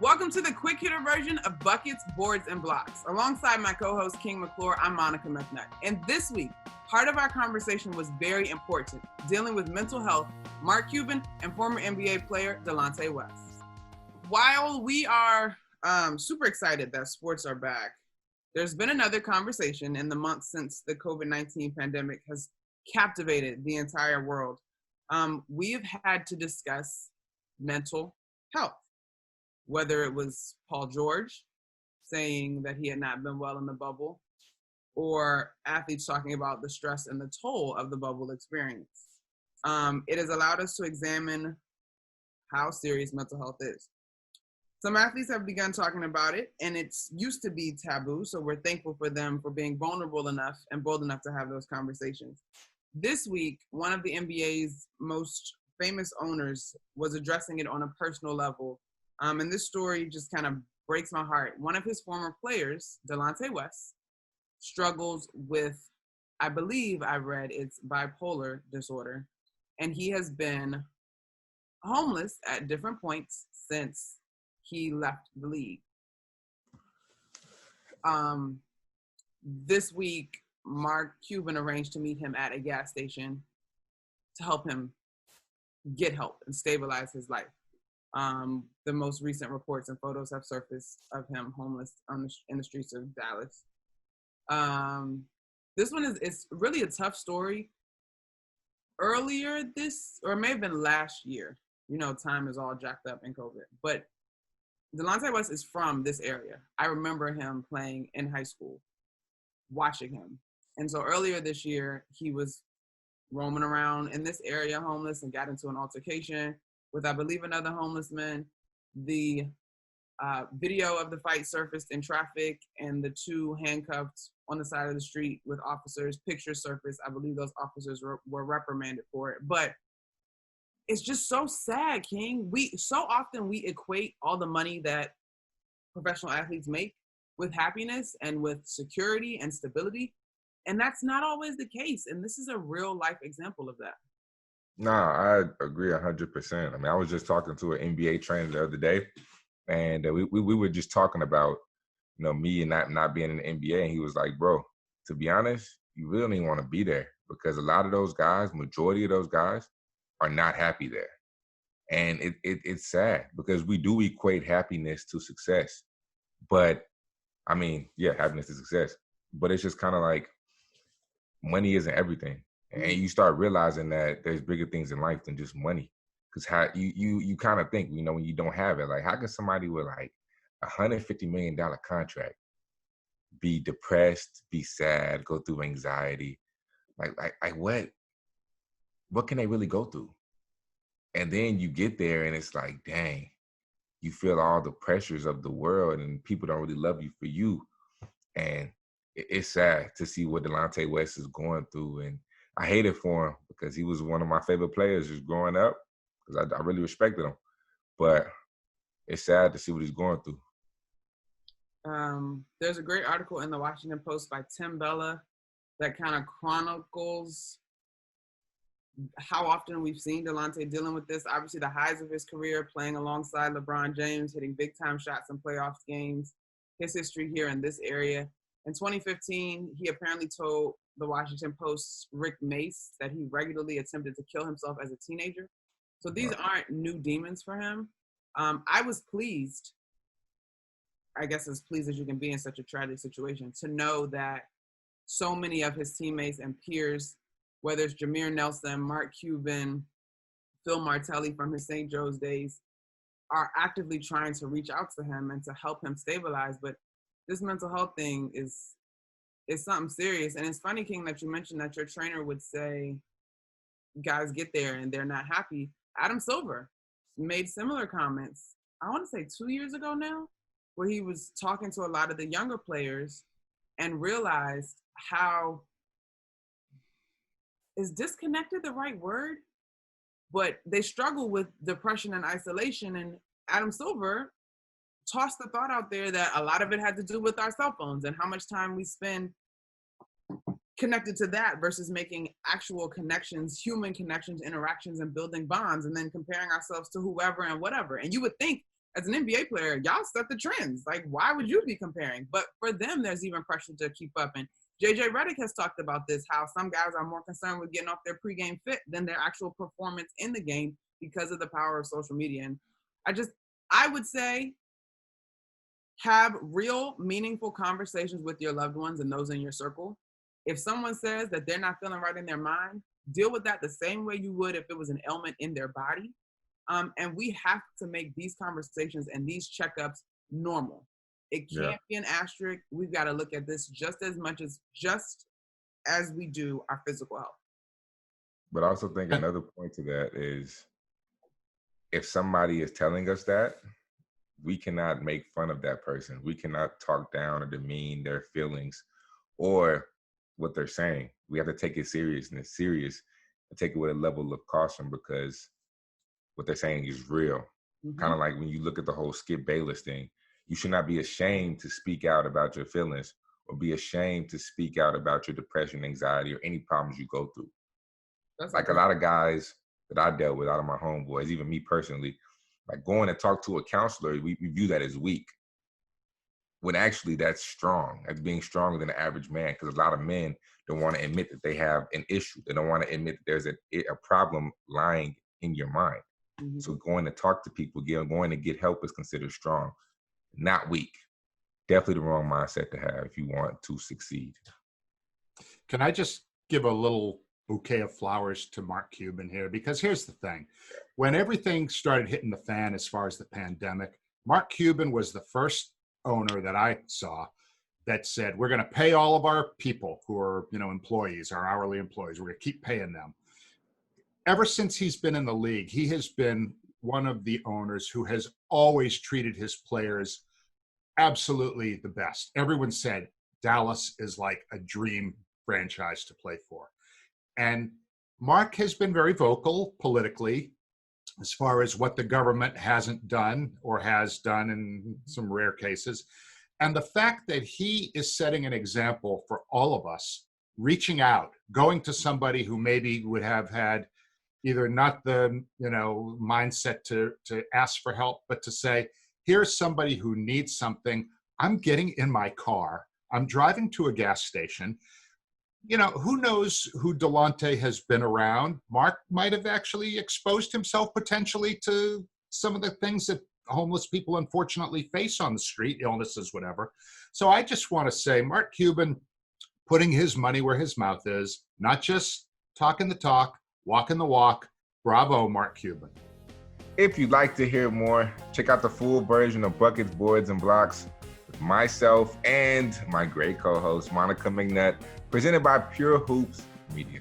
Welcome to the quick hitter version of Buckets, Boards, and Blocks. Alongside my co-host, King McClure, I'm Monica McNutt. And this week, part of our conversation was very important, dealing with mental health, Mark Cuban, and former NBA player Delonte West. While we are super excited that sports are back, there's been another conversation in the months since the COVID-19 pandemic has captivated the entire world. We've had to discuss mental health. Whether it was Paul George saying that he had not been well in the bubble, or athletes talking about the stress and the toll of the bubble experience. It has allowed us to examine how serious mental health is. Some athletes have begun talking about it, and it's used to be taboo, so we're thankful for them for being vulnerable enough and bold enough to have those conversations. This week, one of the NBA's most famous owners was addressing it on a personal level. And this story just kind of breaks my heart. One of his former players, Delonte West, struggles with, I believe I read it's bipolar disorder. And he has been homeless at different points since he left the league. This week, Mark Cuban arranged to meet him at a gas station to help him get help and stabilize his life. The most recent reports and photos have surfaced of him homeless in the streets of Dallas. This one is really a tough story. Earlier this, or it may have been last year, time is all jacked up in COVID, but Delonte West is from this area. I remember him playing in high school, watching him. And so earlier this year, he was roaming around in this area homeless and got into an altercation with, I believe, another homeless man. The video of the fight surfaced in traffic, and the two handcuffed on the side of the street with officers. Pictures surfaced. I believe those officers were reprimanded for it. But it's just so sad, King. So often we equate all the money that professional athletes make with happiness and with security and stability, and that's not always the case. And this is a real life example of that. No, I agree 100%. I mean, I was just talking to an NBA trainer the other day, and we were just talking about, me and not being in the NBA. And he was like, bro, to be honest, you really don't even want to be there, because a lot of those guys, majority of those guys, are not happy there. And it's sad, because we do equate happiness to success. But, I mean, yeah, happiness is success. But it's just kind of like money isn't everything. And you start realizing that there's bigger things in life than just money. Because how you kind of think, when you don't have it, like, how can somebody with like $150 million contract be depressed, be sad, go through anxiety? Like what can they really go through? And then you get there and it's like, dang, you feel all the pressures of the world and people don't really love you for you. And it's sad to see what Delonte West is going through. And I hate it for him, because he was one of my favorite players just growing up, because I really respected him. But it's sad to see what he's going through. There's a great article in the Washington Post by Tim Bella that kind of chronicles how often we've seen Delonte dealing with this. Obviously, the highs of his career, playing alongside LeBron James, hitting big-time shots in playoff games, his history here in this area. In 2015, he apparently told the Washington Post's Rick Mace that he regularly attempted to kill himself as a teenager. So these aren't new demons for him. I was pleased, I guess as pleased as you can be in such a tragic situation, to know that so many of his teammates and peers, whether it's Jameer Nelson, Mark Cuban, Phil Martelli from his St. Joe's days, are actively trying to reach out to him and to help him stabilize. But this mental health thing is something serious. And it's funny, King, that you mentioned that your trainer would say guys get there and they're not happy. Adam Silver made similar comments, I want to say 2 years ago now, where he was talking to a lot of the younger players and realized how, is disconnected the right word? But they struggle with depression and isolation. And Adam Silver tossed the thought out there that a lot of it had to do with our cell phones and how much time we spend connected to that versus making actual connections, human connections, interactions, and building bonds, and then comparing ourselves to whoever and whatever. And you would think as an NBA player, y'all set the trends. Like, why would you be comparing? But for them, there's even pressure to keep up. And JJ Redick has talked about this, how some guys are more concerned with getting off their pregame fit than their actual performance in the game because of the power of social media. And I would say, have real, meaningful conversations with your loved ones and those in your circle. If someone says that they're not feeling right in their mind, deal with that the same way you would if it was an ailment in their body. And we have to make these conversations and these checkups normal. It can't be an asterisk. We've got to look at this just as we do our physical health. But I also think another point to that is, if somebody is telling us that, we cannot make fun of that person. We cannot talk down or demean their feelings or what they're saying. We have to take it serious and take it with a level of caution, because what they're saying is real. Mm-hmm. Kind of like when you look at the whole Skip Bayless thing, you should not be ashamed to speak out about your feelings or be ashamed to speak out about your depression, anxiety, or any problems you go through. That's like a lot of guys that I dealt with out of my homeboys, even me personally, like going to talk to a counselor, we view that as weak. When actually that's strong, that's being stronger than the average man, because a lot of men don't want to admit that they have an issue. They don't want to admit that there's a problem lying in your mind. Mm-hmm. So going to talk to people, going to get help is considered strong, not weak. Definitely the wrong mindset to have if you want to succeed. Can I just give a little bouquet of flowers to Mark Cuban here? Because here's the thing. When everything started hitting the fan as far as the pandemic, Mark Cuban was the first owner that I saw that said, we're going to pay all of our people who are, employees, our hourly employees. We're going to keep paying them. Ever since he's been in the league, he has been one of the owners who has always treated his players absolutely the best. Everyone said Dallas is like a dream franchise to play for. And Mark has been very vocal politically as far as what the government hasn't done or has done in some rare cases. And the fact that he is setting an example for all of us, reaching out, going to somebody who maybe would have had either not the mindset to ask for help, but to say, here's somebody who needs something. I'm getting in my car. I'm driving to a gas station. Who knows who Delonte has been around? Mark might have actually exposed himself potentially to some of the things that homeless people unfortunately face on the street, illnesses, whatever. So I just want to say, Mark Cuban putting his money where his mouth is, not just talking the talk, walking the walk. Bravo, Mark Cuban. If you'd like to hear more, check out the full version of Buckets, Boards, and Blocks with myself and my great co-host, Monica McNutt, presented by Pure Hoops Media.